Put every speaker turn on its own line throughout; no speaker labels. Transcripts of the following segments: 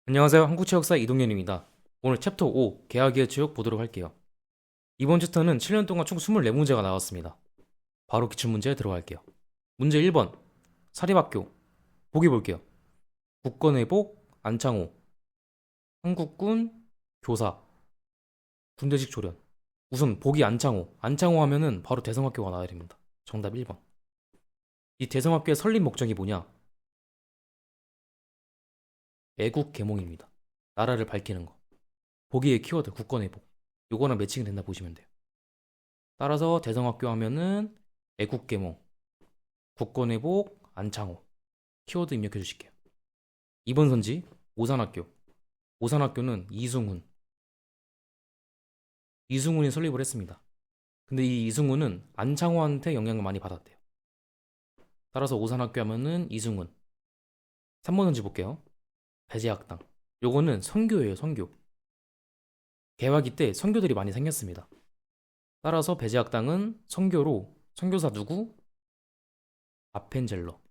안녕하세요. 한국체육사 이동현입니다. 오늘 챕터 5 계약이의 체육 보도록 할게요. 이번 챕터는 7년 동안 총 24문제가 나왔습니다. 바로 기출문제에 들어갈게요. 문제 1번 사립학교 보기 볼게요. 국건회복 안창호 한국군 교사 군대식 조련. 우선 보기 안창호 하면은 바로 대성학교가 나와야 됩니다. 정답 1번. 이 대성학교의 설립 목적이 뭐냐? 애국 계몽입니다. 나라를 밝히는 거. 보기의 키워드 국건회복. 요거랑 매칭이 된다 보시면 돼요. 따라서 대성학교 하면은 애국계몽, 국권회복, 안창호 키워드 입력해 주실게요. 2번 선지 오산학교. 오산학교는 이승훈이 설립을 했습니다. 근데 이 이승훈은 안창호한테 영향을 많이 받았대요. 따라서 오산학교 하면은 이승훈. 3번 선지 볼게요. 배제학당. 요거는 선교예요, 선교. 개화기 때 선교들이 많이 생겼습니다. 따라서 배제학당은 선교로 선교사 누구? 아펜젤러.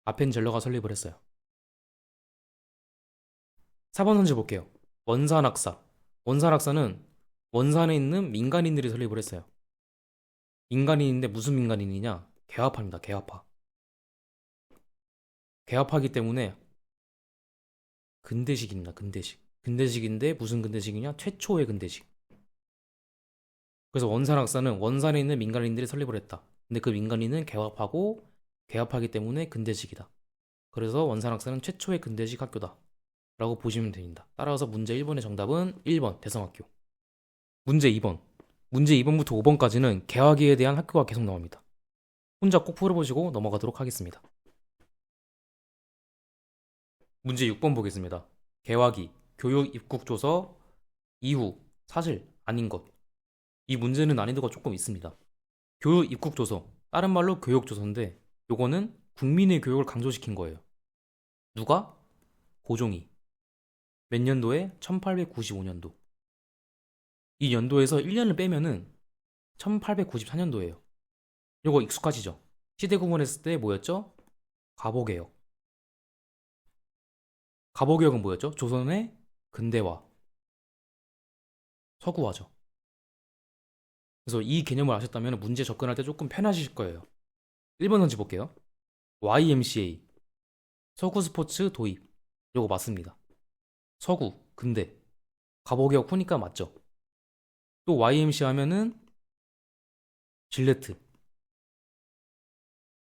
아펜젤러가 설립을 했어요. 4번 문제 볼게요. 원산학사. 원산학사는 원산에 있는 민간인들이 설립을 했어요. 민간인인데 무슨 민간인이냐? 개화파입니다. 개화파. 개화파기 때문에 근대식입니다. 근대식. 근대식인데 무슨 근대식이냐? 최초의 근대식. 그래서 원산학사는 원산에 있는 민간인들이 설립을 했다. 근데 그 민간인은 개화파고 개화파기 때문에 근대식이다. 그래서 원산학사는 최초의 근대식 학교다. 라고 보시면 됩니다. 따라서 문제 1번의 정답은 1번 대성학교. 문제 2번. 문제 2번부터 5번까지는 개화기에 대한 학교가 계속 나옵니다. 혼자 꼭 풀어보시고 넘어가도록 하겠습니다. 문제 6번 보겠습니다. 개화기, 교육 입국조서, 이후, 사실, 아닌 것. 이 문제는 난이도가 조금 있습니다. 교육 입국조서, 다른 말로 교육조서인데 요거는 국민의 교육을 강조시킨 거예요. 누가? 고종이. 몇 년도에? 1895년도. 이 연도에서 1년을 빼면은 1894년도예요. 요거 익숙하시죠? 시대 구분했을 때 뭐였죠? 가보개혁. 가보개혁은 뭐였죠? 조선의 근대화, 서구화죠. 그래서 이 개념을 아셨다면 문제 접근할 때 조금 편하실 거예요. 1번 던지 볼게요. YMCA, 서구 스포츠 도입. 요거 맞습니다. 서구, 근대, 가보개혁 후니까 맞죠? 또 YMCA 하면은 질레트.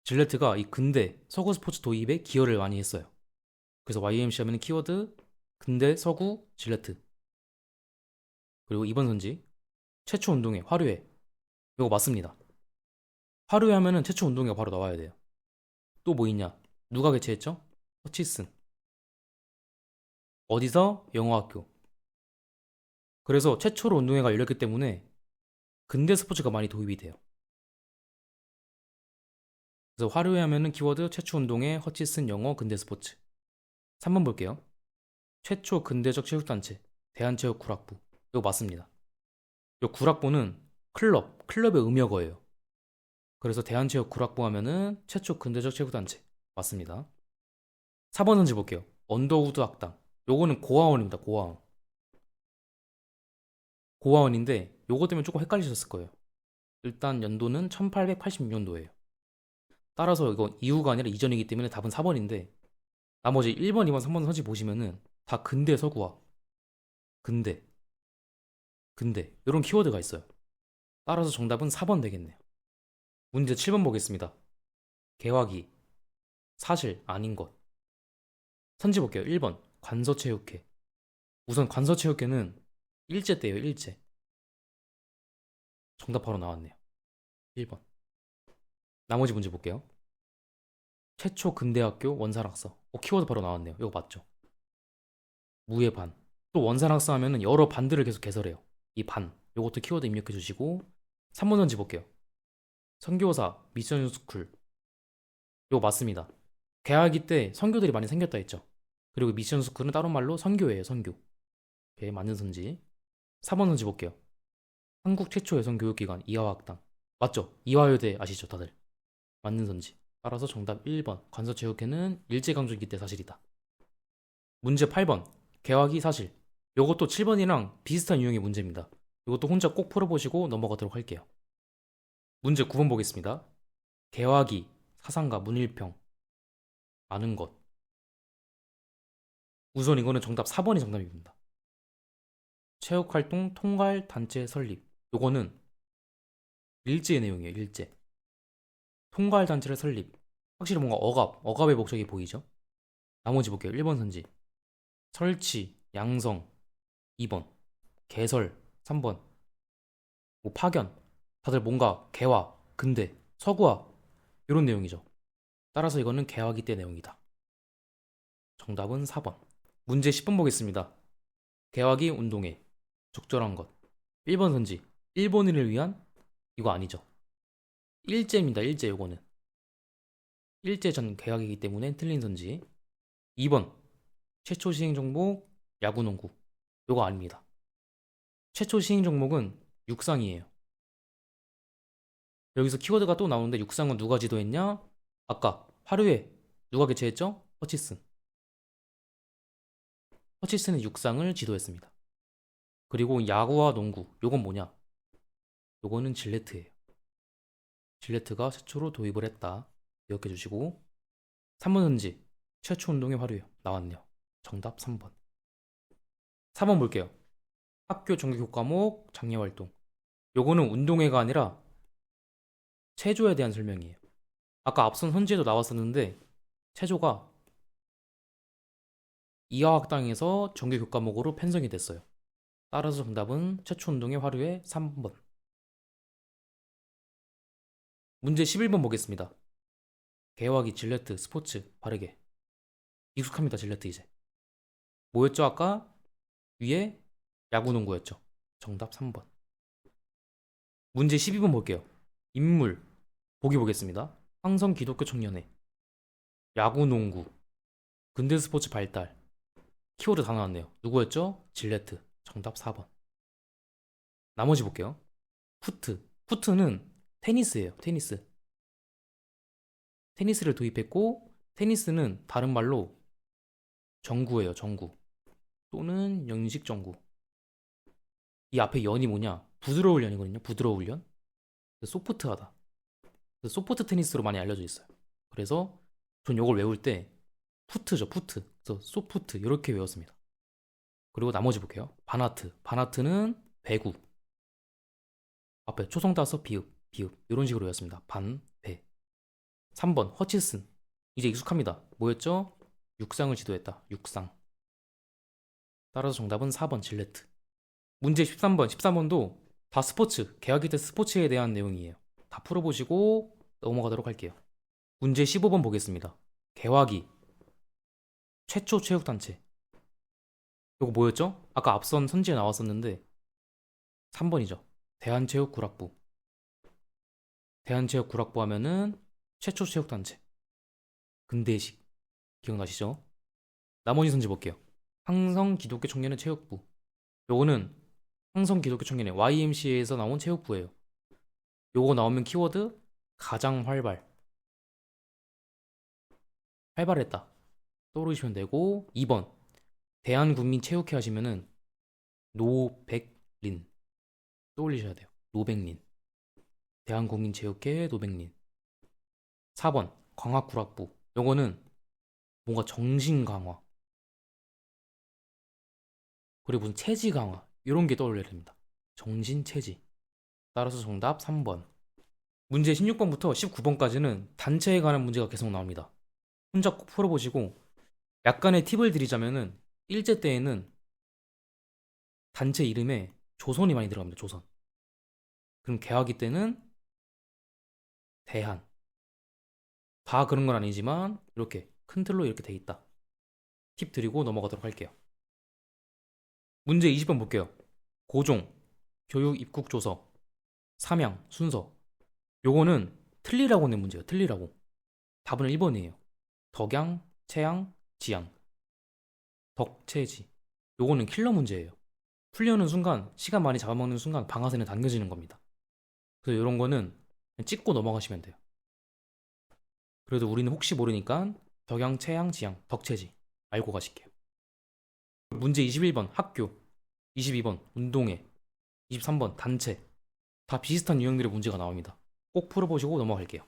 질레트가 이 근대, 서구 스포츠 도입에 기여를 많이 했어요. 그래서 YMCA 하면은 키워드 근대, 서구, 질레트. 그리고 2번 선지 최초 운동회 화류회. 이거 맞습니다. 화류회 하면은 최초 운동회가 바로 나와야 돼요. 또 뭐 있냐? 누가 개최했죠? 허치슨. 어디서? 영어학교. 그래서 최초로 운동회가 열렸기 때문에 근대 스포츠가 많이 도입이 돼요. 그래서 화류회 하면은 키워드 최초 운동회, 허치슨, 영어, 근대 스포츠. 3번 볼게요. 최초 근대적 체육단체 대한체육구락부. 이거 맞습니다. 이 구락부는 클럽의 음역어예요. 그래서 대한체육구락부 하면은 최초 근대적 체육단체 맞습니다. 4번 던지 볼게요. 언더우드 학당. 요거는 고아원입니다. 고아원. 고아원인데 요거 때문에 조금 헷갈리셨을 거예요. 일단 연도는 1886년도예요. 따라서 이거 이후가 아니라 이전이기 때문에 답은 4번인데 나머지 1번, 2번, 3번 선지 보시면은 다 근대 서구화, 근대, 근대 이런 키워드가 있어요. 따라서 정답은 4번 되겠네요. 문제 7번 보겠습니다. 개화기, 사실, 아닌 것. 선지 볼게요. 1번 관서체육회. 우선 관서체육회는 일제 때예요. 일제. 정답 바로 나왔네요. 1번. 나머지 문제 볼게요. 최초 근대학교 원산학사. 키워드 바로 나왔네요. 이거 맞죠? 무의 반. 또 원산학사 하면은 여러 반들을 계속 개설해요. 이 반. 요것도 키워드 입력해 주시고 3번 던지 볼게요. 선교사 미션 스쿨. 이거 맞습니다. 개학기 때 선교들이 많이 생겼다 했죠. 그리고 미션 스쿨은 다른 말로 선교예요, 선교. 예, 맞는 선지. 4번 선지 볼게요. 한국 최초 여성 교육기관 이화학당. 맞죠? 이화여대 아시죠, 다들? 맞는 선지. 따라서 정답 1번. 관서체육회는 일제강점기 때 사실이다. 문제 8번. 개화기 사실. 요것도 7번이랑 비슷한 유형의 문제입니다. 이것도 혼자 꼭 풀어보시고 넘어가도록 할게요. 문제 9번 보겠습니다. 개화기, 사상가, 문일평. 아는 것. 우선 이거는 정답 4번이 정답입니다. 체육활동 통괄 단체 설립. 요거는 일제의 내용이에요. 일제. 통괄 단체를 설립. 확실히 뭔가 억압의 목적이 보이죠? 나머지 볼게요. 1번 선지. 설치, 양성. 2번. 개설. 3번. 뭐 파견. 다들 뭔가 개화, 근대, 서구화 이런 내용이죠. 따라서 이거는 개화기 때 내용이다. 정답은 4번. 문제 10번 보겠습니다. 개화기 운동회. 적절한 것. 1번 선지. 일본인을 위한 이거 아니죠. 일제입니다. 일제 요거는. 일제 전 개화기이기 때문에 틀린 선지. 2번. 최초 시행 종목 야구농구. 요거 아닙니다. 최초 시행 종목은 육상이에요. 여기서 키워드가 또 나오는데 육상은 누가 지도했냐? 아까 하루에 누가 개최했죠? 허치슨. 허치슨이 육상을 지도했습니다. 그리고 야구와 농구. 요건 뭐냐? 요거는 질레트예요. 질레트가 최초로 도입을 했다. 기억해 주시고 3번 선지. 최초 운동의 화류요. 나왔네요. 정답 3번. 4번 볼게요. 학교 정규 과목 장려 활동. 요거는 운동회가 아니라 체조에 대한 설명이에요. 아까 앞선 선지에도 나왔었는데 체조가 이화학당에서 정규 교과목으로 편성이 됐어요. 따라서 정답은 최초 운동의 화류의 3번. 문제 11번 보겠습니다. 개화기 질레트 스포츠 바르게. 익숙합니다. 질레트 이제. 뭐였죠 아까? 위에 야구농구였죠. 정답 3번. 문제 12번 볼게요. 인물 보기 보겠습니다. 황성 기독교 청년회, 야구농구, 근대스포츠 발달. 키워드 다 나왔네요. 누구였죠? 질레트. 정답 4번. 나머지 볼게요. 푸트. 푸트는 테니스예요. 테니스. 테니스를 도입했고 테니스는 다른 말로 정구예요. 정구. 또는 영식 정구. 이 앞에 연이 뭐냐? 부드러울 연이거든요. 부드러울 연. 소프트하다. 소프트 테니스로 많이 알려져 있어요. 그래서 전 이걸 외울 때 푸트죠. 푸트. 그래서 소프트 이렇게 외웠습니다. 그리고 나머지 볼게요. 반하트. 반하트는 배구. 앞에 초성 따서 비읍, 비읍 이런 식으로 외웠습니다. 반, 배. 3번 허치슨. 이제 익숙합니다. 뭐였죠? 육상을 지도했다. 육상. 따라서 정답은 4번 질레트. 문제 13번. 13번도 다 스포츠, 계약기 때 스포츠에 대한 내용이에요. 다 풀어보시고 넘어가도록 할게요. 문제 15번 보겠습니다. 개화기 최초 체육단체. 이거 뭐였죠? 아까 앞선 선지에 나왔었는데 3번이죠. 대한체육구락부. 대한체육구락부 하면은 최초 체육단체. 근대식. 기억나시죠? 나머지 선지 볼게요. 항성 기독교 청년의 체육부. 요거는 항성 기독교 청년의 YMCA에서 나온 체육부예요. 요거 나오면 키워드 가장 활발. 활발했다. 떠오르시면 되고 2번 대한국민체육회 하시면은 노백린 떠올리셔야 돼요. 노백린. 대한국민체육회 노백린. 4번 광학구락부. 요거는 뭔가 정신 강화 그리고 무슨 체지 강화 이런 게 떠올려야 됩니다. 정신 체지. 따라서 정답 3번. 문제 16번부터 19번까지는 단체에 관한 문제가 계속 나옵니다. 혼자 꼭 풀어보시고 약간의 팁을 드리자면은 일제 때에는 단체 이름에 조선이 많이 들어갑니다. 조선. 그럼 개화기 때는 대한. 다 그런 건 아니지만 이렇게 큰 틀로 이렇게 돼 있다. 팁 드리고 넘어가도록 할게요. 문제 20번 볼게요. 고종, 교육 입국 조서, 삼양, 순서. 요거는 틀리라고 낸 문제예요. 틀리라고. 답은 1번이에요. 덕양, 채양, 지양. 덕채지. 요거는 킬러 문제예요. 풀려는 순간, 시간 많이 잡아먹는 순간 방아쇠는 당겨지는 겁니다. 그래서 이런 거는 그냥 찍고 넘어가시면 돼요. 그래도 우리는 혹시 모르니까 덕양, 채양, 지양, 덕채지 알고 가실게요. 문제 21번 학교, 22번 운동회, 23번 단체. 다 비슷한 유형들의 문제가 나옵니다. 꼭 풀어보시고 넘어갈게요.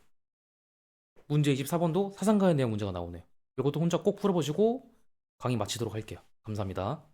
문제 24번도 사상가에 대한 문제가 나오네요. 이것도 혼자 꼭 풀어보시고 강의 마치도록 할게요. 감사합니다.